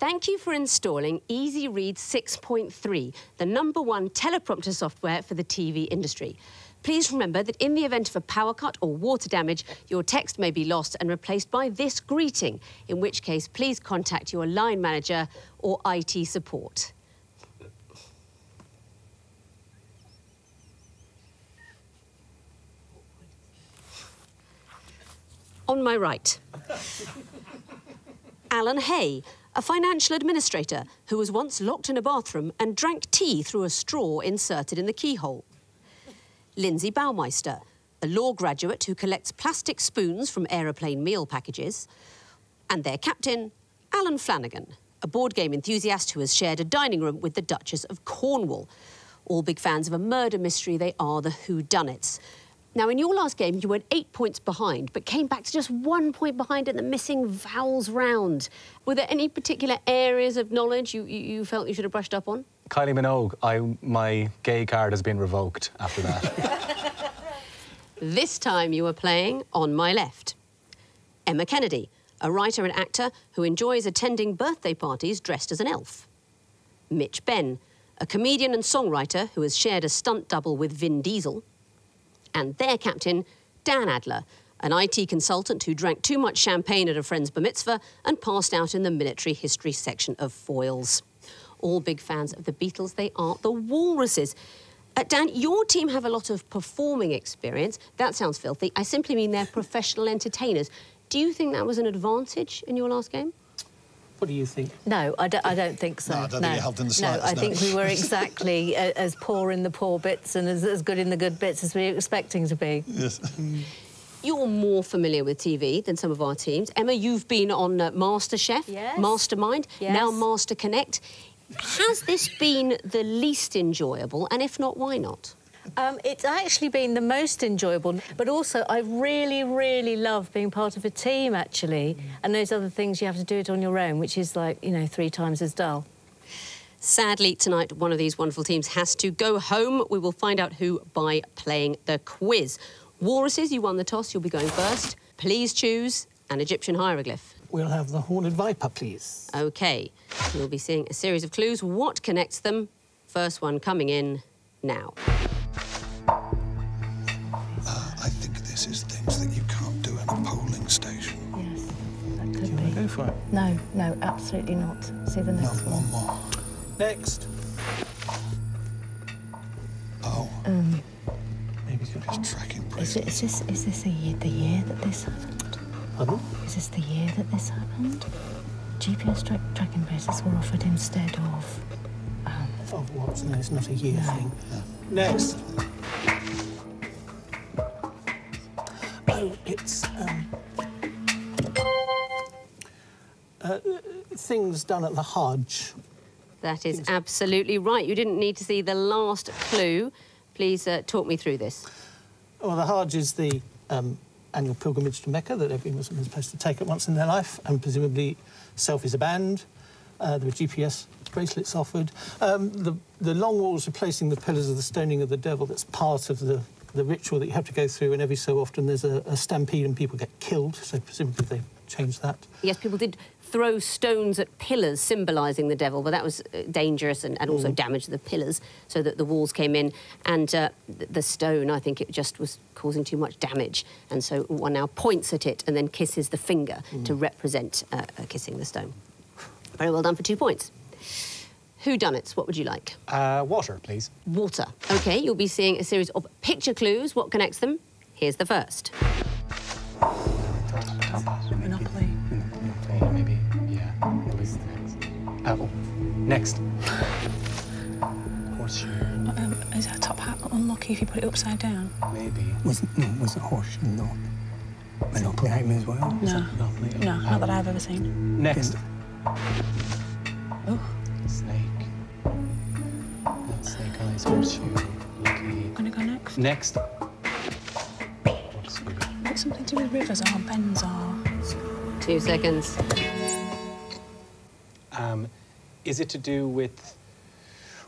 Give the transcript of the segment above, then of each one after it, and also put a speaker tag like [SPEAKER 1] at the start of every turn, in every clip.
[SPEAKER 1] Thank you for installing Easy Read 6.3, the #1 teleprompter software for the TV industry. Please remember that in the event of a power cut or water damage, your text may be lost and replaced by this greeting, in which case please contact your line manager or IT support. On my right, Alan Hay, a financial administrator who was once locked in a bathroom and drank tea through a straw inserted in the keyhole. Lindsay Baumeister, a law graduate who collects plastic spoons from aeroplane meal packages. And their captain, Alan Flanagan, a board game enthusiast who has shared a dining room with the Duchess of Cornwall. All big fans of a murder mystery, they are the Whodunnits. Now, in your last game, you went 8 points behind, but came back to just 1 point behind in the missing vowels round. Were there any particular areas of knowledge you felt you should have brushed up on?
[SPEAKER 2] Kylie Minogue, my gay card has been revoked after that.
[SPEAKER 1] This time you were playing on my left. Emma Kennedy, a writer and actor who enjoys attending birthday parties dressed as an elf. Mitch Benn, a comedian and songwriter who has shared a stunt double with Vin Diesel. And their captain, Dan Adler, an IT consultant who drank too much champagne at a friend's bar mitzvah and passed out in the military history section of Foyles. All big fans of the Beatles, they are the Walruses. Dan, your team have a lot of performing experience. That sounds filthy. I simply mean they're professional entertainers. Do you think that was an advantage in your last game?
[SPEAKER 3] What do you think?
[SPEAKER 4] No, I don't think so.
[SPEAKER 5] No, I don't think it helped in the slightest.
[SPEAKER 4] No, I think we were exactly as poor in the poor bits and as good in the good bits as we were expecting to be.
[SPEAKER 5] Yes.
[SPEAKER 1] You're more familiar with TV than some of our teams. Emma, you've been on MasterChef,
[SPEAKER 4] yes.
[SPEAKER 1] Mastermind,
[SPEAKER 4] yes.
[SPEAKER 1] now Master Connect. Has this been the least enjoyable, and if not, why not?
[SPEAKER 4] It's actually been the most enjoyable, but also I really, really love being part of a team, actually, and those other things you have to do it on your own, which is like, you know, 3 times as dull.
[SPEAKER 1] Sadly, tonight, one of these wonderful teams has to go home. We will find out who by playing the quiz. Walruses, you won the toss. You'll be going first. Please choose an Egyptian hieroglyph.
[SPEAKER 3] We'll have the horned viper, please.
[SPEAKER 1] OK. You'll be seeing a series of clues. What connects them? First one coming in now.
[SPEAKER 5] I think this is things that you can't do in a polling station.
[SPEAKER 4] Yes, that could
[SPEAKER 3] Do you want to go for it?
[SPEAKER 4] No, no, absolutely not. See the next
[SPEAKER 5] No, one more.
[SPEAKER 3] Next.
[SPEAKER 5] Oh.
[SPEAKER 3] Maybe it's
[SPEAKER 5] It's tracking
[SPEAKER 4] Is this the year that this happened?
[SPEAKER 3] Pardon?
[SPEAKER 4] Is this the year that this happened? GPS tracking bracelets were offered instead of...
[SPEAKER 3] Of what? No, it's not a year thing. No. Next. Oh, it's things done at the Hajj.
[SPEAKER 1] That is absolutely right. You didn't need to see the last clue. Please talk me through this.
[SPEAKER 3] Well, the Hajj is the annual pilgrimage to Mecca that every Muslim is supposed to take at once in their life, and presumably selfies are banned. There were GPS bracelets offered. The long walls replacing the pillars of the stoning of the devil, that's part of the ritual that you have to go through, and every so often there's a stampede and people get killed, so presumably they've changed that.
[SPEAKER 1] Yes, people did throw stones at pillars symbolising the devil, but that was dangerous and also damaged the pillars so that the walls came in. And the stone, I think it just was causing too much damage. And so one now points at it and then kisses the finger to represent kissing the stone. Very well done for 2 points. Whodunnits, what would you like?
[SPEAKER 2] Water, please.
[SPEAKER 1] Water. OK, you'll be seeing a series of picture clues. What connects them? Here's the first.
[SPEAKER 4] Monopoly.
[SPEAKER 2] Monopoly, maybe. Yeah. Oh, next. Horseshoe.
[SPEAKER 6] Is a top hat unlucky if you put it upside down?
[SPEAKER 2] Maybe.
[SPEAKER 7] Wasn't horseshoe, no. Monopoly item as well?
[SPEAKER 6] No.
[SPEAKER 2] Monopoly?
[SPEAKER 6] No, not that I've ever seen.
[SPEAKER 2] Next.
[SPEAKER 6] Oh.
[SPEAKER 2] Snake. Snake eyes, horseshoe. Lucky.
[SPEAKER 6] I'm gonna go next.
[SPEAKER 2] Next.
[SPEAKER 6] It's something to do with rivers or bends or...
[SPEAKER 1] 2 seconds.
[SPEAKER 2] Is it to do with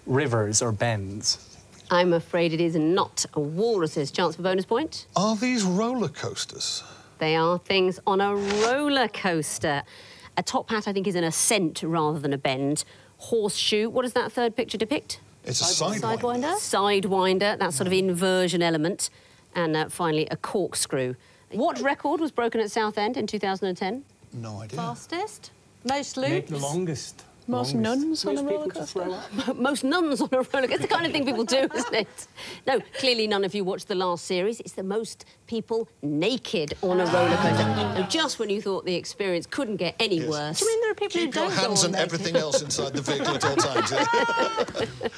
[SPEAKER 2] rivers or bends?
[SPEAKER 1] I'm afraid it is not. A walrus's chance for bonus point.
[SPEAKER 5] Are these roller coasters?
[SPEAKER 1] They are things on a roller coaster. A top hat, I think, is an ascent rather than a bend. Horseshoe, what does that third picture depict?
[SPEAKER 5] It's a sidewinder.
[SPEAKER 1] Sidewinder, that sort of inversion element. And finally, a corkscrew. What record was broken at Southend in 2010?
[SPEAKER 5] No idea.
[SPEAKER 4] Fastest? Most
[SPEAKER 7] Make
[SPEAKER 4] loops?
[SPEAKER 7] the longest.
[SPEAKER 6] Most nuns on a roller coaster.
[SPEAKER 1] Most nuns on a roller coaster. It's the kind of thing people do, isn't it? No, clearly none of you watched the last series. It's the most people naked on a roller coaster. And just when you thought the experience couldn't get any worse.
[SPEAKER 4] Do you mean there are people
[SPEAKER 5] Keep
[SPEAKER 4] who
[SPEAKER 5] your
[SPEAKER 4] don't
[SPEAKER 5] hands
[SPEAKER 4] go
[SPEAKER 5] and
[SPEAKER 4] on
[SPEAKER 5] everything else inside the vehicle at all times. Yeah?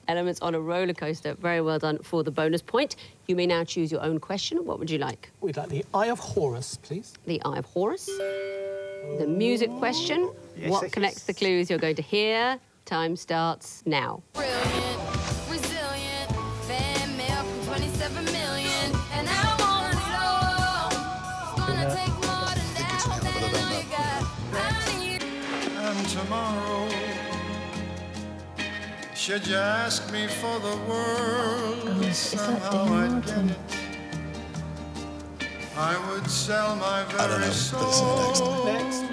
[SPEAKER 1] Elements on a roller coaster. Very well done for the bonus point. You may now choose your own question. What would you like?
[SPEAKER 3] We'd like the Eye of Horus, please.
[SPEAKER 1] The Eye of Horus. The music question.
[SPEAKER 3] Yes,
[SPEAKER 1] What
[SPEAKER 3] yes,
[SPEAKER 1] connects
[SPEAKER 3] yes.
[SPEAKER 1] the clues you're going to hear? Time starts now.
[SPEAKER 8] Brilliant, resilient, fan mail from 27 million, and I want it all. It's gonna take more than that, than we got. I need
[SPEAKER 5] And tomorrow, should you ask me for the world, somehow I'd get it. I would sell my very soul.
[SPEAKER 3] Next.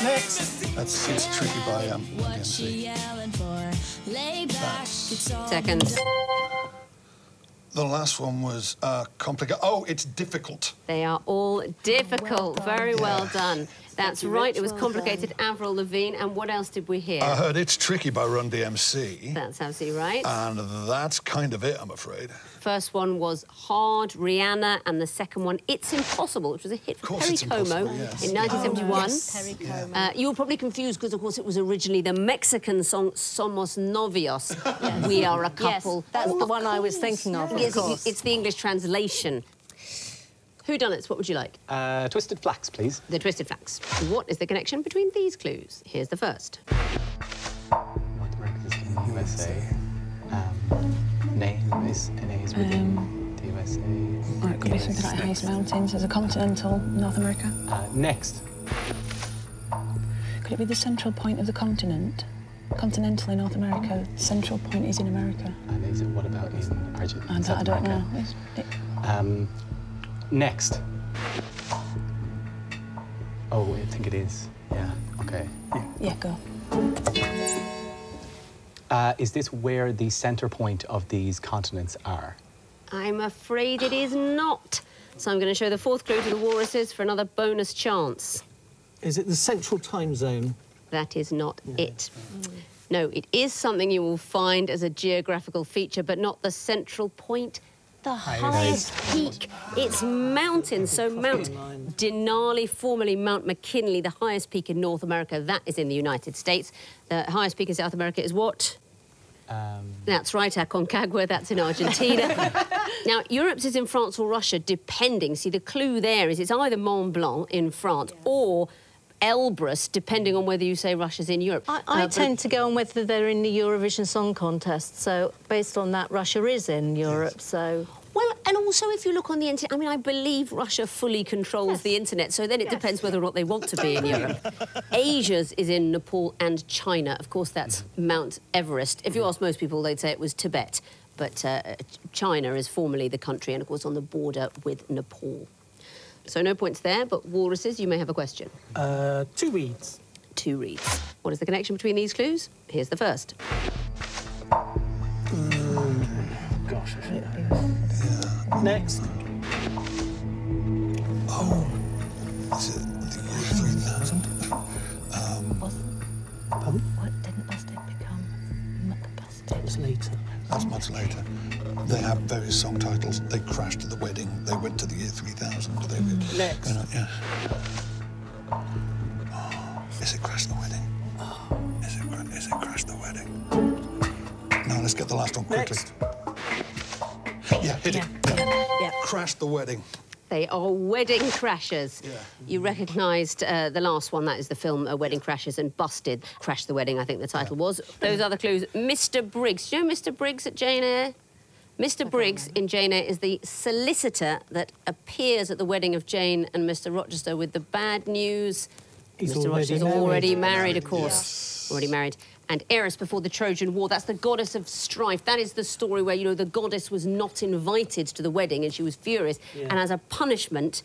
[SPEAKER 3] Next.
[SPEAKER 5] That's It's Tricky by EMC.
[SPEAKER 1] Seconds.
[SPEAKER 5] The last one was complicated. Oh, it's difficult.
[SPEAKER 1] They are all difficult. Very well done. That's right. It was complicated. Avril Lavigne. And what else did we hear?
[SPEAKER 5] I heard It's Tricky by Run DMC.
[SPEAKER 1] That's absolutely right.
[SPEAKER 5] And that's kind of it, I'm afraid.
[SPEAKER 1] First one was Hard, Rihanna, and the second one, It's Impossible, which was a hit for
[SPEAKER 5] course
[SPEAKER 1] Perry
[SPEAKER 5] It's
[SPEAKER 1] Como
[SPEAKER 5] Impossible, yes.
[SPEAKER 1] in 1971.
[SPEAKER 4] Perry Como.
[SPEAKER 1] You were probably confused because, of course, it was originally the Mexican song Somos Novios. We are a couple.
[SPEAKER 4] Yes, that's the one I was thinking of
[SPEAKER 1] Yes,
[SPEAKER 4] course.
[SPEAKER 1] it's the English translation. Whodunnits, what would you like?
[SPEAKER 2] Twisted Flax, please.
[SPEAKER 1] The Twisted Flax. What is the connection between these clues? Here's the first.
[SPEAKER 2] North America is in the USA. Name is within the USA.
[SPEAKER 6] Or it could be something like Ice Mountains as a continental North America.
[SPEAKER 2] Next.
[SPEAKER 6] Could it be the central point of the continent? Continental in North America, central point is in America.
[SPEAKER 2] And is it, what about in Argentina?
[SPEAKER 6] I don't know.
[SPEAKER 2] Next. Oh, I think it is. Yeah, okay.
[SPEAKER 6] Yeah, go.
[SPEAKER 2] Is this where the centre point of these continents are?
[SPEAKER 1] I'm afraid it is not. So I'm going to show the fourth clue to the Walruses for another bonus chance.
[SPEAKER 3] Is it the central time zone?
[SPEAKER 1] That is not it. No, it is something you will find as a geographical feature, but not the central point. The highest peak. It's mountains. So Mount Denali, formerly Mount McKinley, the highest peak in North America, that is in the United States. The highest peak in South America is what? That's right, Aconcagua, that's in Argentina. Now, Europe's is in France or Russia, depending. See, the clue there is it's either Mont Blanc in France or Elbrus, depending on whether you say Russia's in Europe.
[SPEAKER 4] I tend to go on whether they're in the Eurovision Song Contest, so based on that, Russia is in Europe, so...
[SPEAKER 1] Well, and also if you look on the internet, I mean, I believe Russia fully controls the internet, so then it depends whether or not they want to be in Europe. Asia's is in Nepal and China. Of course, that's Mount Everest. If you ask most people, they'd say it was Tibet. But China is formerly the country and, of course, on the border with Nepal. So no points there, but Walruses, you may have a question.
[SPEAKER 3] 2 reeds.
[SPEAKER 1] 2 reeds. What is the connection between these clues? Here's the first.
[SPEAKER 3] Gosh, I should know. Next.
[SPEAKER 5] Oh, is it the year 3000?
[SPEAKER 3] Pardon?
[SPEAKER 4] What didn't Busted become? Busted.
[SPEAKER 3] That was later.
[SPEAKER 5] That's much later. They have various song titles. They crashed at the wedding. They went to the year 3000. They
[SPEAKER 3] Next.
[SPEAKER 5] yeah. Oh, is it Crash the Wedding? Is it Crash the Wedding? Now let's get the last one quickly.
[SPEAKER 3] Next.
[SPEAKER 5] Yeah, hit it.
[SPEAKER 4] Yeah.
[SPEAKER 5] Crash the Wedding.
[SPEAKER 1] They are Wedding Crashers.
[SPEAKER 5] Yeah.
[SPEAKER 1] You recognised the last one, that is the film Wedding Crashers, and Busted, Crash the Wedding, I think the title was. Those other clues, Mr Briggs. Do you know Mr Briggs at Jane Eyre? Mr Briggs in Jane Eyre is the solicitor that appears at the wedding of Jane and Mr Rochester with the bad news.
[SPEAKER 3] He's
[SPEAKER 1] Mr Rochester's already married, of course. already married. And Eris before the Trojan War, that's the goddess of strife. That is the story where, you know, the goddess was not invited to the wedding and she was furious. Yeah. And as a punishment,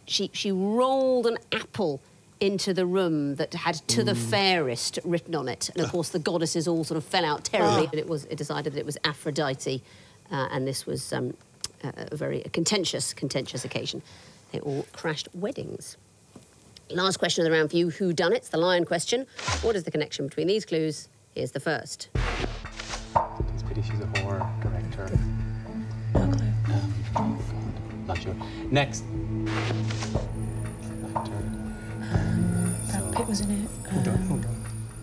[SPEAKER 1] she rolled an apple into the room that had "to the fairest" written on it. And, of course, the goddesses all sort of fell out terribly. And it decided that it was Aphrodite. And this was a very contentious occasion. They all crashed weddings. Last question of the round for you, Whodunnits, the lion question. What is the connection between these clues? Here's the first.
[SPEAKER 2] It's pity she's a horror director.
[SPEAKER 6] No clue.
[SPEAKER 2] Oh, God. Not sure. Next. Actor.
[SPEAKER 6] Brad Pitt was in it.
[SPEAKER 7] Hold on.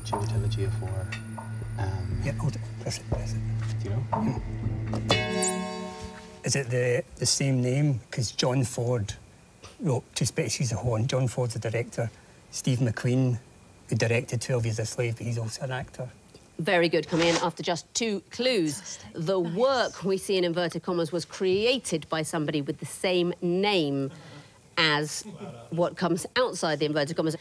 [SPEAKER 2] Chiwetel Ejiofor.
[SPEAKER 7] Yeah, hold it. Press it.
[SPEAKER 2] Do you know?
[SPEAKER 7] Is it the same name? Because John Ford wrote Two Species of Horn. John Ford's the director. Steve McQueen, who directed 12 Years a Slave, but he's also an actor.
[SPEAKER 1] Very good. Coming in after just 2 clues. The work we see in inverted commas was created by somebody with the same name as what comes outside the inverted commas.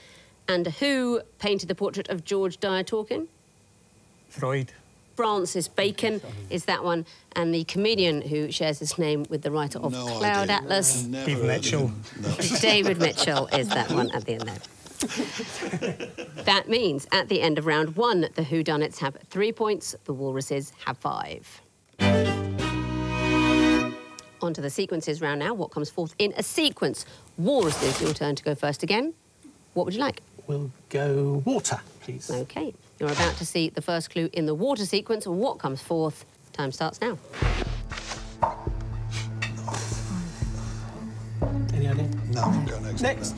[SPEAKER 1] And who painted the portrait of George Dyer Tolkien?
[SPEAKER 7] Freud.
[SPEAKER 1] Francis Bacon is that one, and the comedian who shares his name with the writer of Cloud Atlas.
[SPEAKER 7] Dave Mitchell.
[SPEAKER 5] No.
[SPEAKER 1] David Mitchell is that one at the end there. That means at the end of round 1, the Whodunnits have 3 points, the Walruses have 5. On to the sequences round now. What comes forth in a sequence? Walruses, your turn to go first again. What would you like?
[SPEAKER 3] We'll go water, please.
[SPEAKER 1] OK. You're about to see the first clue in the water sequence. What comes forth? Time starts now.
[SPEAKER 3] Any idea?
[SPEAKER 5] No, I'm going next.
[SPEAKER 3] Next.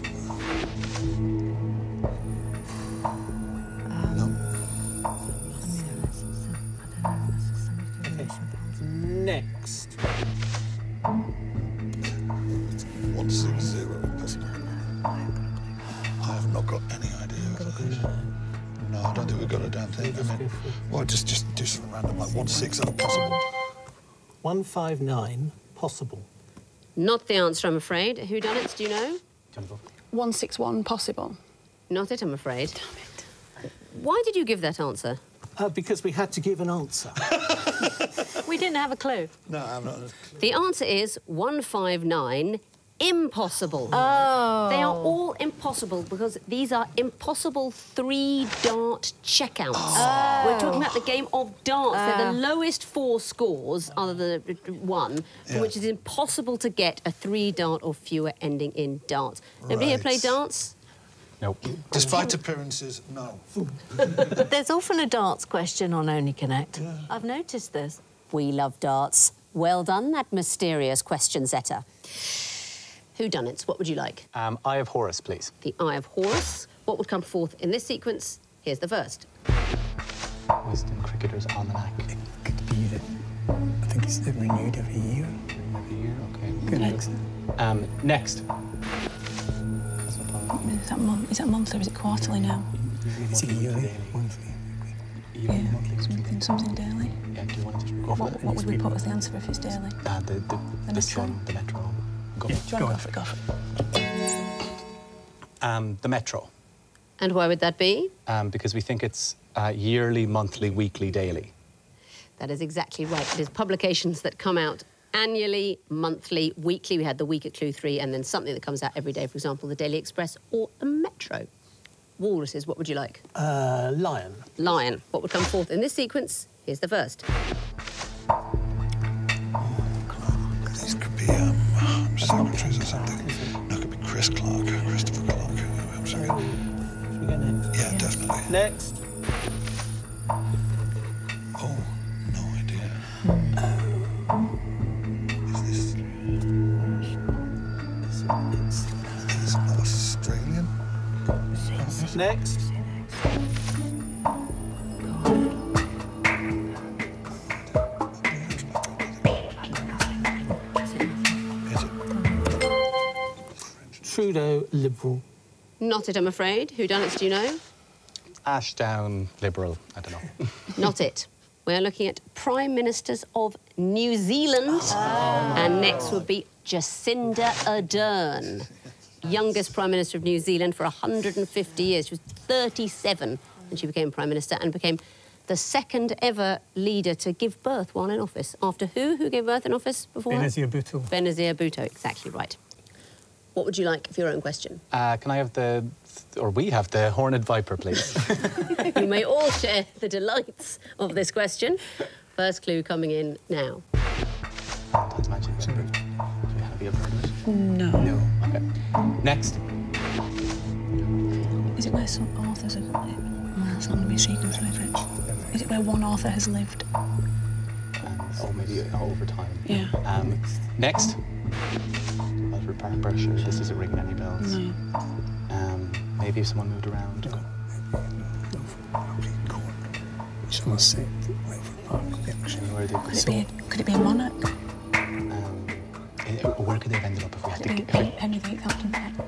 [SPEAKER 5] No.
[SPEAKER 3] Okay. Next.
[SPEAKER 5] 160. Possible. I have not got any idea. No, I don't think we've got a damn thing. I mean, well, just do something random, like 167 possible.
[SPEAKER 3] 159 possible.
[SPEAKER 1] Not the answer, I'm afraid. Whodunnits, do you know?
[SPEAKER 6] 161 possible.
[SPEAKER 1] Not it, I'm afraid. Damn it. Why did you give that answer?
[SPEAKER 3] Because we had to give an answer.
[SPEAKER 4] We didn't have a clue.
[SPEAKER 5] No, I'm not.
[SPEAKER 1] The answer is 159 impossible.
[SPEAKER 4] Oh.
[SPEAKER 1] They are all impossible because these are impossible 3-dart checkouts. Oh. We're talking about the game of darts. They're the lowest 4 scores, other than 1, for which it's impossible to get a 3-dart or fewer ending in darts. Nobody here play darts?
[SPEAKER 2] Nope.
[SPEAKER 5] Despite appearances, no.
[SPEAKER 4] But there's often a darts question on Only Connect. Yeah. I've noticed this.
[SPEAKER 1] We love darts. Well done, that mysterious question setter. Whodunnits, what would you like?
[SPEAKER 2] Eye of Horus, please.
[SPEAKER 1] The Eye of Horus. What would come forth in this sequence? Here's the first.
[SPEAKER 2] Wisden Cricketer's Almanac.
[SPEAKER 7] It could be that I think it's renewed every year.
[SPEAKER 2] Every year, OK.
[SPEAKER 7] Good. Next.
[SPEAKER 2] Next.
[SPEAKER 6] Is that monthly or is it quarterly now?
[SPEAKER 7] Is it yearly? Monthly?
[SPEAKER 6] Yeah, something daily.
[SPEAKER 2] Yeah, do you want to just go for it?
[SPEAKER 6] What would we put as the answer if it's daily?
[SPEAKER 2] The Metro. Go for it. The Metro.
[SPEAKER 1] And why would that be?
[SPEAKER 2] Because we think it's yearly, monthly, weekly, daily.
[SPEAKER 1] That is exactly right. It is publications that come out annually, monthly, weekly. We had the week at Clue 3, and then something that comes out every day, for example, the Daily Express or the Metro. Walruses, what would you like?
[SPEAKER 3] Lion.
[SPEAKER 1] Lion. What would come forth in this sequence? Here's the first.
[SPEAKER 5] These could be secretaries or something. No, it could be Christopher Clark. I'm sorry.
[SPEAKER 3] Should we go next?
[SPEAKER 5] Yeah, definitely.
[SPEAKER 3] Next.
[SPEAKER 5] Oh, no idea. Is this... I think it's Australian.
[SPEAKER 3] Next. Trudeau, Liberal.
[SPEAKER 1] Not it, I'm afraid. Whodunnits, do you know?
[SPEAKER 2] Ashdown, Liberal. I don't know.
[SPEAKER 1] Not it. We're looking at Prime Ministers of New Zealand. And next would be Jacinda Ardern, youngest Prime Minister of New Zealand for 150 years. She was 37 and she became Prime Minister and became the second ever leader to give birth while in office. After who? Who gave birth in office before her?
[SPEAKER 7] Benazir Bhutto.
[SPEAKER 1] Benazir Bhutto, exactly right. What would you like for your own question?
[SPEAKER 2] Can I have the... or we have the Horned Viper, please?
[SPEAKER 1] You may all share the delights of this question. First clue coming in now.
[SPEAKER 2] That's magic. Do you have heard of it?
[SPEAKER 6] No.
[SPEAKER 2] No. OK. Next.
[SPEAKER 6] Is it where some authors have lived? Well, it's not going to be a sequence, is it? Is it where one author has lived?
[SPEAKER 2] Or maybe over time.
[SPEAKER 6] Yeah.
[SPEAKER 2] Next. Alfred Pressure. This isn't ringing any bells.
[SPEAKER 6] No.
[SPEAKER 2] Maybe if someone moved around.
[SPEAKER 6] Could it be a monarch?
[SPEAKER 2] Where could they have ended up if we had to...
[SPEAKER 6] Henry VIII,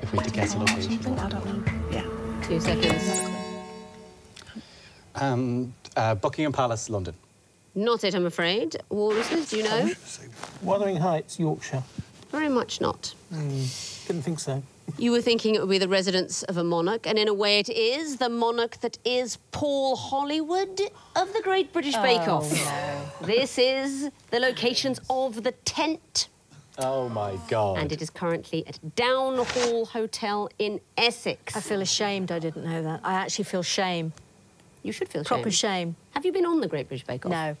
[SPEAKER 2] if we had to guess a location.
[SPEAKER 6] I don't know. Yeah.
[SPEAKER 1] 2 seconds.
[SPEAKER 2] Buckingham Palace, London.
[SPEAKER 1] Not it, I'm afraid. Walruses, do you know?
[SPEAKER 3] Wuthering Heights, Yorkshire.
[SPEAKER 1] Very much not.
[SPEAKER 3] Didn't think so.
[SPEAKER 1] You were thinking it would be the residence of a monarch, and in a way it is the monarch that is Paul Hollywood of the Great British Bake Off.
[SPEAKER 4] No.
[SPEAKER 1] This is the locations of the tent.
[SPEAKER 2] Oh, my God.
[SPEAKER 1] And it is currently at Downhall Hotel in Essex.
[SPEAKER 4] I feel ashamed I didn't know that. I actually feel shame.
[SPEAKER 1] You should feel
[SPEAKER 4] Proper shame.
[SPEAKER 1] Have you been on the Great British Bake Off?
[SPEAKER 4] No.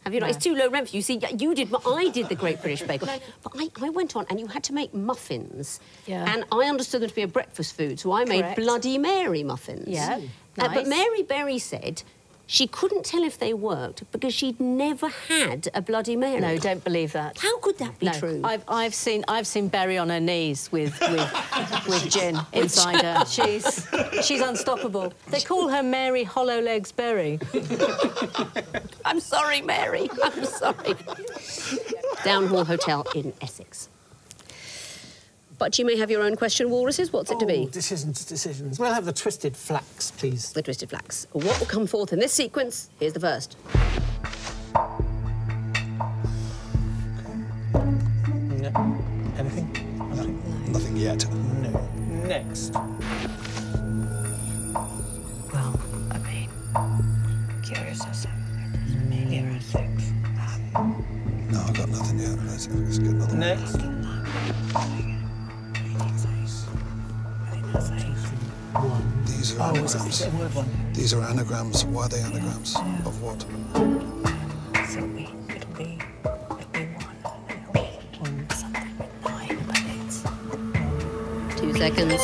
[SPEAKER 1] Have you not?
[SPEAKER 4] No.
[SPEAKER 1] It's too low rent for you. See, you did, I did the Great British Bake Off. But I went on and you had to make muffins.
[SPEAKER 4] Yeah.
[SPEAKER 1] And I understood them to be a breakfast food, so I made
[SPEAKER 4] Correct.
[SPEAKER 1] Bloody Mary muffins.
[SPEAKER 4] Yeah,
[SPEAKER 1] But
[SPEAKER 4] nice.
[SPEAKER 1] Mary Berry said she couldn't tell if they worked because she'd never had a Bloody Mary.
[SPEAKER 4] No, don't believe that.
[SPEAKER 1] How could that be
[SPEAKER 4] No,
[SPEAKER 1] true?
[SPEAKER 4] I've seen Berry on her knees with gin inside her. She's unstoppable. They call her Mary Hollow Legs Berry.
[SPEAKER 1] I'm sorry, Mary. I'm sorry. Downhall Hotel in Essex. But you may have your own question, Walruses. What's it to be?
[SPEAKER 3] Decisions. We'll have the Twisted Flax, please.
[SPEAKER 1] The Twisted Flax. What will come forth in this sequence? Here's the first.
[SPEAKER 3] No. Anything?
[SPEAKER 5] Nothing yet.
[SPEAKER 3] No. Next.
[SPEAKER 6] Well, I mean, curious as to maybe around 6.
[SPEAKER 5] No, I've got nothing yet. Let's get another one.
[SPEAKER 3] Next.
[SPEAKER 5] These are anagrams. These are anagrams. Why are they anagrams? Of what?
[SPEAKER 6] So it'll be 1 and something with 9, but it's...
[SPEAKER 1] 2 seconds.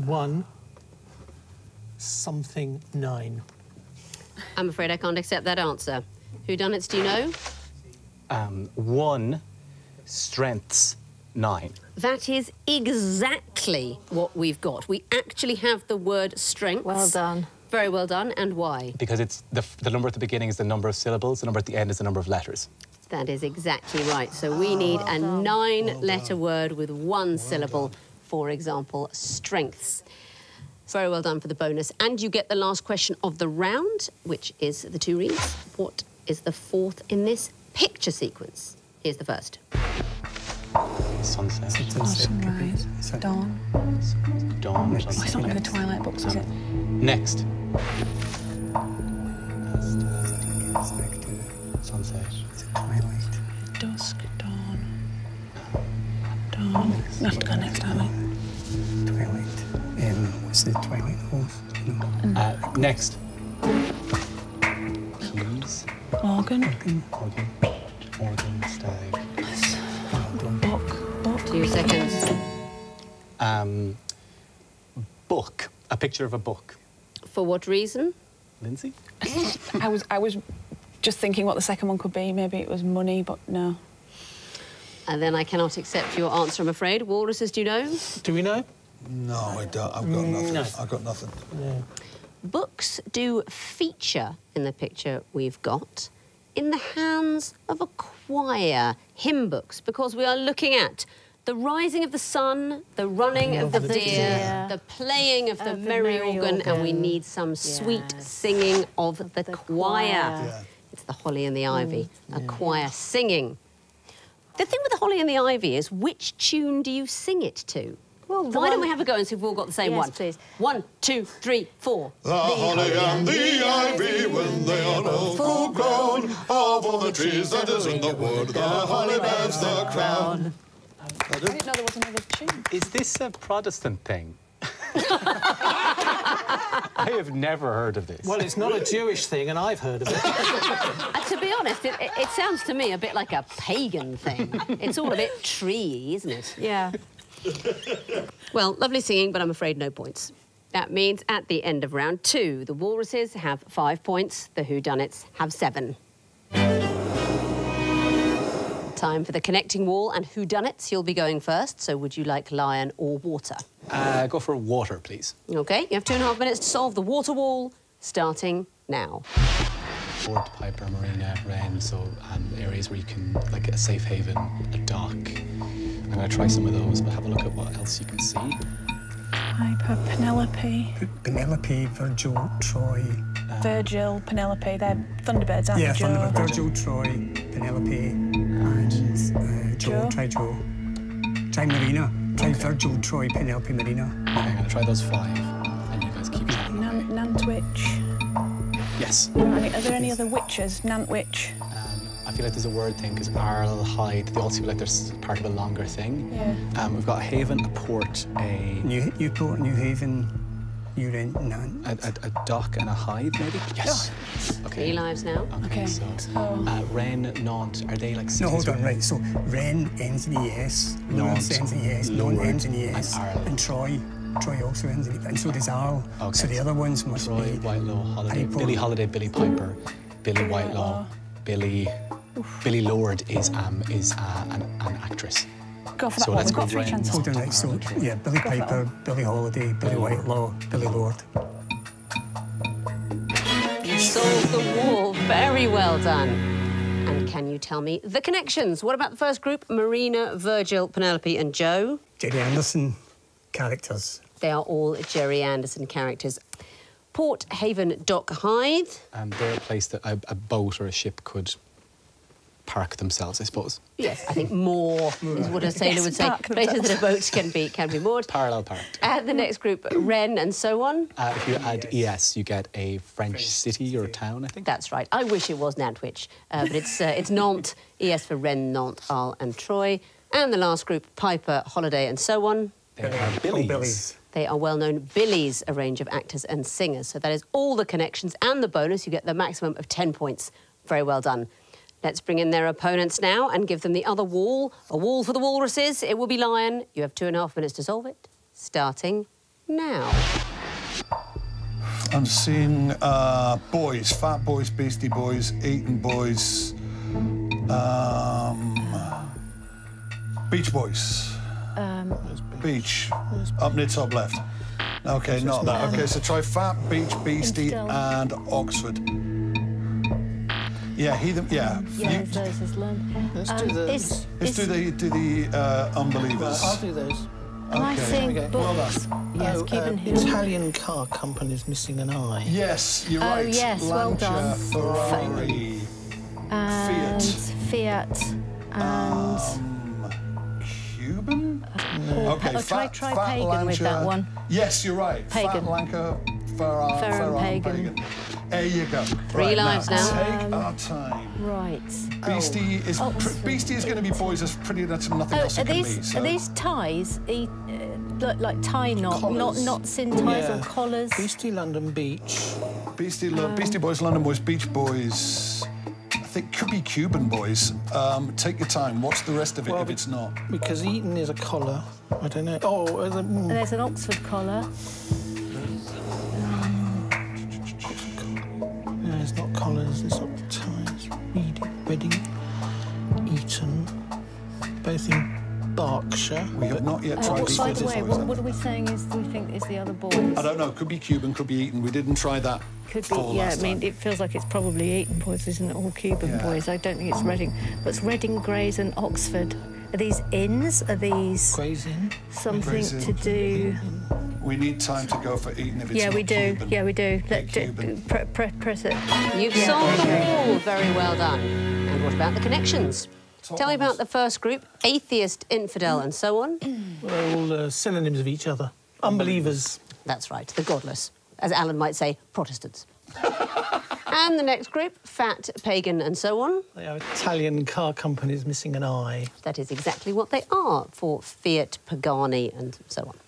[SPEAKER 3] 1 something 9.
[SPEAKER 1] I'm afraid I can't accept that answer. Whodunnits, do you know?
[SPEAKER 2] 1 strengths 9.
[SPEAKER 1] That is exactly what we've got. We actually have the word strength.
[SPEAKER 4] Well done.
[SPEAKER 1] Very well done. And why?
[SPEAKER 2] Because it's the number at the beginning is the number of syllables, the number at the end is the number of letters.
[SPEAKER 1] That is exactly right. So we need a 9-letter word with 1 syllable. For example, strengths. Very well done for the bonus. And you get the last question of the round, which is the 2 reads. What is the 4th in this picture sequence? Here's the first.
[SPEAKER 2] Sunset.
[SPEAKER 6] Sunrise. Dawn.
[SPEAKER 2] Dawn or
[SPEAKER 6] It's not
[SPEAKER 2] something.
[SPEAKER 6] like the Twilight books, is it?
[SPEAKER 2] Next. Sunset.
[SPEAKER 7] Twilight.
[SPEAKER 6] Dusk, dawn. Dawn. We have to go next, aren't we?
[SPEAKER 7] Twilight. What's the Twilight horse?
[SPEAKER 2] Next. Keys.
[SPEAKER 6] Organ.
[SPEAKER 2] Organ, stag.
[SPEAKER 6] Book.
[SPEAKER 1] 2 seconds.
[SPEAKER 2] Book. A picture of a book.
[SPEAKER 1] For what reason?
[SPEAKER 2] Lindsay?
[SPEAKER 6] I was just thinking what the second one could be. Maybe it was money, but no.
[SPEAKER 1] And then I cannot accept your answer, I'm afraid. Walruses, do you know?
[SPEAKER 3] Do we know?
[SPEAKER 5] No, I don't. I've got nothing.
[SPEAKER 3] No.
[SPEAKER 5] I've got nothing.
[SPEAKER 3] Yeah.
[SPEAKER 1] Books do feature in the picture we've got in the hands of a choir, hymn books, because we are looking at the rising of the sun, the running of the deer, the playing of the merry organ, and we need some sweet singing of the choir.
[SPEAKER 5] Yeah.
[SPEAKER 1] It's the holly and the ivy, a choir singing. The thing with the holly and the ivy is, which tune do you sing it to?
[SPEAKER 4] Well,
[SPEAKER 1] Why don't we have a go and see if we've all got the same
[SPEAKER 4] Yes,
[SPEAKER 1] one?
[SPEAKER 4] please.
[SPEAKER 1] 1, 2, 3, 4.
[SPEAKER 5] The holly and the ivy, when they are all full grown, of all the trees that is in the wood, the holly bears the crown.
[SPEAKER 6] I didn't know there was another tune.
[SPEAKER 2] Is this a Protestant thing? I have never heard of this.
[SPEAKER 3] Well, it's not a Jewish thing, and I've heard of it.
[SPEAKER 1] To be honest, it sounds to me a bit like a pagan thing. It's all a bit tree-y, isn't it?
[SPEAKER 4] Yeah.
[SPEAKER 1] Well, lovely singing, but I'm afraid no points. That means at the end of round 2, the Walruses have 5 points, the Whodunnits have 7. Time for the connecting wall and Whodunnits. You'll be going first, so would you like lion or water?
[SPEAKER 2] Go for water, please.
[SPEAKER 1] OK, you have 2.5 minutes to solve the water wall, starting now.
[SPEAKER 2] Port, Piper, Marina, Wren, so areas where you can, like a safe haven, a dock. I'm going to try some of those, but have a look at what else you can see.
[SPEAKER 6] Piper, Penelope.
[SPEAKER 7] Penelope, Virgil, Troy.
[SPEAKER 6] Virgil, Penelope. They're Thunderbirds, aren't
[SPEAKER 7] Yeah,
[SPEAKER 6] they, Joe?
[SPEAKER 7] Thunderbird, Virgil, Troy, Penelope, and Joe. Try Joe. Try Marina. Try Virgil, Troy, Penelope, Marina.
[SPEAKER 2] Okay, I'm going to try those 5, and you guys keep track.
[SPEAKER 6] Nantwich.
[SPEAKER 2] Yes.
[SPEAKER 6] Are there any other witches? Nantwich.
[SPEAKER 2] I feel like there's a word thing, because Arl, Hyde, they all seem like they're part of a longer thing.
[SPEAKER 6] Yeah.
[SPEAKER 2] We've got a haven, a port, a
[SPEAKER 7] Newport, New Haven, New Rent, Nant.
[SPEAKER 2] a dock and a Hyde, maybe? Yes. Okay.
[SPEAKER 1] 3 lives now.
[SPEAKER 6] Okay,
[SPEAKER 2] So,
[SPEAKER 6] so-
[SPEAKER 2] Ren, Nantes, are they like cities?
[SPEAKER 7] No, hold on,
[SPEAKER 2] or-
[SPEAKER 7] right. So Ren ends in ES, Lawrence ends in ES, Lone
[SPEAKER 2] Lord,
[SPEAKER 7] ends in ES,
[SPEAKER 2] and Arl.
[SPEAKER 7] and Troy also ends in ES, and so does Arl.
[SPEAKER 2] Okay.
[SPEAKER 7] So the other ones must
[SPEAKER 2] Troy,
[SPEAKER 7] be
[SPEAKER 2] Whitelaw, Holiday,
[SPEAKER 7] April.
[SPEAKER 2] Billy Holiday, Billy Piper, Billy Whitelaw, Billy Lord is an actress.
[SPEAKER 6] Go for that
[SPEAKER 2] So
[SPEAKER 6] one.
[SPEAKER 2] let's
[SPEAKER 6] We've
[SPEAKER 2] go
[SPEAKER 6] got 3
[SPEAKER 2] Wren.
[SPEAKER 6] chances.
[SPEAKER 7] Hold on, right. So yeah, Billy
[SPEAKER 6] Go for that
[SPEAKER 7] Piper, Billy Holiday, Billy Whitelaw, Billy Lord.
[SPEAKER 1] You solved the wall. Very well done. And can you tell me the connections? What about the first group? Marina, Virgil, Penelope and Joe.
[SPEAKER 7] Jerry Anderson characters.
[SPEAKER 1] They are all Jerry Anderson characters. Port, Haven, Dock, Hythe.
[SPEAKER 2] They're a place that a boat or a ship could park themselves, I suppose.
[SPEAKER 1] Yes, I think more is what a sailor would say.
[SPEAKER 6] park
[SPEAKER 1] Places
[SPEAKER 6] themselves.
[SPEAKER 1] that a boat can be moored.
[SPEAKER 2] Parallel parked.
[SPEAKER 1] And the next group, Wren and so on.
[SPEAKER 2] If you add ES, you get a French city or town, I think.
[SPEAKER 1] That's right. I wish it was Nantwich, but it's Nantes, ES for Wren, Nantes, Arles and Troy. And the last group, Piper, Holiday and so on.
[SPEAKER 2] They are Billies.
[SPEAKER 7] Billies.
[SPEAKER 1] They are well-known Billies, a range of actors and singers. So that is all the connections and the bonus. You get the maximum of 10 points. Very well done. Let's bring in their opponents now and give them the other wall. A wall for the Walruses. It will be Lion. You have 2.5 minutes to solve it. Starting now.
[SPEAKER 5] I'm seeing boys, Fat Boys, Beastie Boys, Eaton Boys, Beach Boys. Beach, up near top left. Okay, not that. Okay, so try Fat, Beach, Beastie, and Oxford. Yeah, Heathen. Yeah.
[SPEAKER 4] Yeah, those is London.
[SPEAKER 3] Let's do the.
[SPEAKER 5] Let's do the Unbelievers.
[SPEAKER 3] I'll do those.
[SPEAKER 4] Am I
[SPEAKER 5] Okay.
[SPEAKER 4] seeing
[SPEAKER 3] Okay,
[SPEAKER 4] books?
[SPEAKER 3] well
[SPEAKER 4] Yes, Cuban who?
[SPEAKER 3] Italian car company's missing an eye.
[SPEAKER 5] Yes, you're
[SPEAKER 4] Oh,
[SPEAKER 5] right.
[SPEAKER 4] yes, well
[SPEAKER 5] Lancia,
[SPEAKER 4] done.
[SPEAKER 5] Ferrari,
[SPEAKER 4] And Fiat and...
[SPEAKER 5] Cuban? Okay,
[SPEAKER 4] try Pagan with that one.
[SPEAKER 5] Yes, you're right.
[SPEAKER 4] Pagan.
[SPEAKER 5] Fat Lanka, Ferrari,
[SPEAKER 4] Pagan.
[SPEAKER 5] There you go.
[SPEAKER 1] 3 lives now.
[SPEAKER 5] Take our time.
[SPEAKER 4] Right.
[SPEAKER 5] Beastie is
[SPEAKER 4] Oxford.
[SPEAKER 5] Beastie is going to be boys. There's pretty much nothing else
[SPEAKER 4] Are
[SPEAKER 5] it can be.
[SPEAKER 4] these
[SPEAKER 5] So.
[SPEAKER 4] are these ties? Like tie knot,
[SPEAKER 5] Collars.
[SPEAKER 4] knots in ties
[SPEAKER 3] Yeah.
[SPEAKER 4] or collars?
[SPEAKER 3] Beastie London Beach.
[SPEAKER 5] Beastie Boys, London Boys, Beach Boys. I think could be Cuban Boys. Take your time. What's the rest of it if it's not?
[SPEAKER 3] Because Eton is a collar. I don't know. Oh,
[SPEAKER 4] And there's an Oxford collar.
[SPEAKER 3] no, it's not collars. It's not ties. Reading, Eton, both in Berkshire.
[SPEAKER 5] We have not yet tried these
[SPEAKER 4] By
[SPEAKER 5] boys.
[SPEAKER 4] the way, what are we saying is we think is the other boys?
[SPEAKER 5] I don't know. Could be Cuban, could be Eton. We didn't try that.
[SPEAKER 4] Could be,
[SPEAKER 5] before
[SPEAKER 4] yeah. I
[SPEAKER 5] last
[SPEAKER 4] mean,
[SPEAKER 5] time.
[SPEAKER 4] it feels like it's probably Eton boys, isn't it? All Cuban
[SPEAKER 5] Yeah.
[SPEAKER 4] boys. I don't think it's Reading. But it's Reading, Grays, and Oxford. Are these inns? Are these
[SPEAKER 3] Gray's Inn.
[SPEAKER 4] something
[SPEAKER 5] Gray's Inn.
[SPEAKER 4] to do?
[SPEAKER 5] We need time to go for Eton if it's
[SPEAKER 4] Yeah,
[SPEAKER 5] not
[SPEAKER 4] we do.
[SPEAKER 5] Cuban.
[SPEAKER 4] Yeah, we do.
[SPEAKER 5] Cuban.
[SPEAKER 4] Press it.
[SPEAKER 1] You've
[SPEAKER 4] Yeah,
[SPEAKER 1] solved the
[SPEAKER 4] okay.
[SPEAKER 1] wall. Very well done. And what about the connections? Tell me about the first group, atheist, infidel, and so on.
[SPEAKER 3] They're all synonyms of each other. Unbelievers.
[SPEAKER 1] That's right, the godless. As Alan might say, Protestants. And the next group, fat, pagan, and so on.
[SPEAKER 3] They are Italian car companies missing an eye.
[SPEAKER 1] That is exactly what they are for Fiat, Pagani, and so on.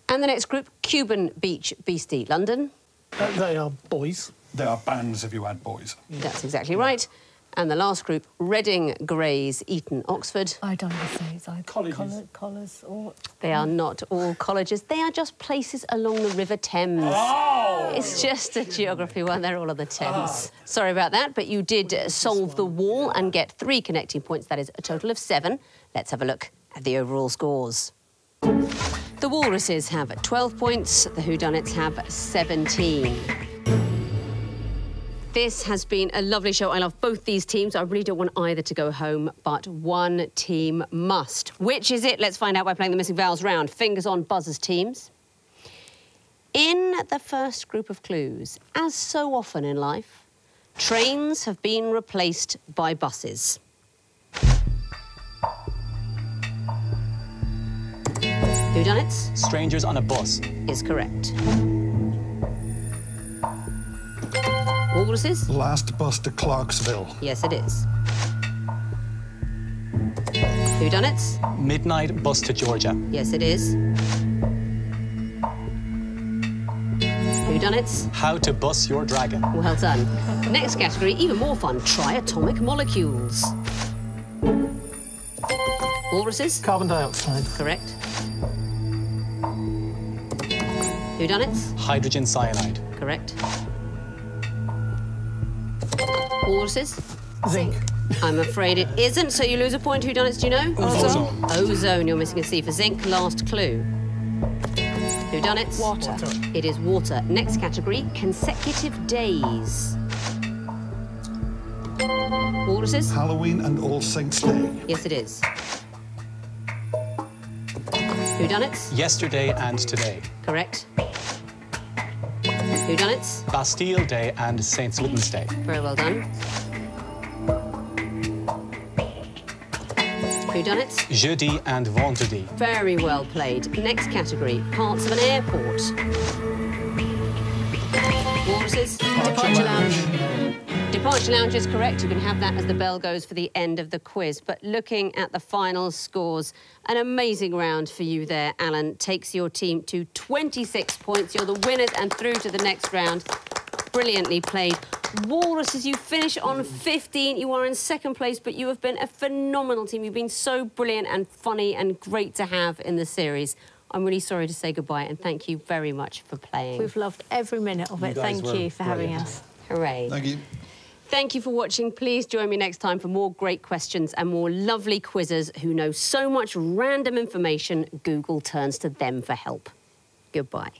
[SPEAKER 1] And the next group, Cuban, Beach, Beastie, London.
[SPEAKER 3] They are boys.
[SPEAKER 5] They are bands if you add boys.
[SPEAKER 1] That's exactly right. And the last group, Reading, Grays, Eton, Oxford.
[SPEAKER 4] I don't know if those are
[SPEAKER 3] Colleges.
[SPEAKER 4] Collars or...
[SPEAKER 1] They are not all colleges. They are just places along the River Thames.
[SPEAKER 5] Oh!
[SPEAKER 1] It's just a geography one. They're all on the Thames. Sorry about that, but you did solve the wall and get 3 connecting points. That is a total of 7. Let's have a look at the overall scores. The Walruses have 12 points. The Whodunnits have 17. This has been a lovely show. I love both these teams. I really don't want either to go home, but one team must. Which is it? Let's find out by playing the Missing Vowels round. Fingers on buzzers, teams. In the first group of clues, as so often in life, trains have been replaced by buses. Whodunnits?
[SPEAKER 2] Strangers on a bus.
[SPEAKER 1] Is correct. Walruses?
[SPEAKER 5] Last bus to Clarksville.
[SPEAKER 1] Yes, it is. Whodunnits?
[SPEAKER 2] Midnight bus to Georgia.
[SPEAKER 1] Yes, it is. Whodunnits?
[SPEAKER 2] How to bus your dragon.
[SPEAKER 1] Well done. Next category, even more fun, triatomic molecules. Walruses?
[SPEAKER 3] Carbon dioxide.
[SPEAKER 1] Correct. Whodunnits?
[SPEAKER 2] Hydrogen cyanide.
[SPEAKER 1] Correct. Walruses?
[SPEAKER 3] Zinc.
[SPEAKER 1] I'm afraid it isn't, so you lose a point. Whodunnits, do you know?
[SPEAKER 2] Ozone.
[SPEAKER 1] Ozone, you're missing a C for zinc. Last clue. Whodunnits?
[SPEAKER 4] Water.
[SPEAKER 1] It is water. Next category, consecutive days. Walruses?
[SPEAKER 5] Halloween and All Saints' Day.
[SPEAKER 1] Yes, it is. Whodunnits?
[SPEAKER 2] Yesterday and today.
[SPEAKER 1] Correct. Whodunnits?
[SPEAKER 2] Bastille Day and St. Swithin's Day.
[SPEAKER 1] Very well done. Whodunnits?
[SPEAKER 2] Jeudi and vendredi.
[SPEAKER 1] Very well played. Next category, parts of an airport. Walruses?
[SPEAKER 4] Departure lounge.
[SPEAKER 1] Departure lounge is correct. You can have that as the bell goes for the end of the quiz. But looking at the final scores, an amazing round for you there, Alan. Takes your team to 26 points. You're the winners and through to the next round. Brilliantly played. Walruses, you finish on 15. You are in second place, but you have been a phenomenal team. You've been so brilliant and funny and great to have in the series. I'm really sorry to say goodbye and thank you very much for playing.
[SPEAKER 4] We've loved every minute of it. Thank you for having us.
[SPEAKER 1] Hooray.
[SPEAKER 5] Thank you.
[SPEAKER 1] Thank you for watching. Please join me next time for more great questions and more lovely quizzes who know so much random information, Google turns to them for help. Goodbye.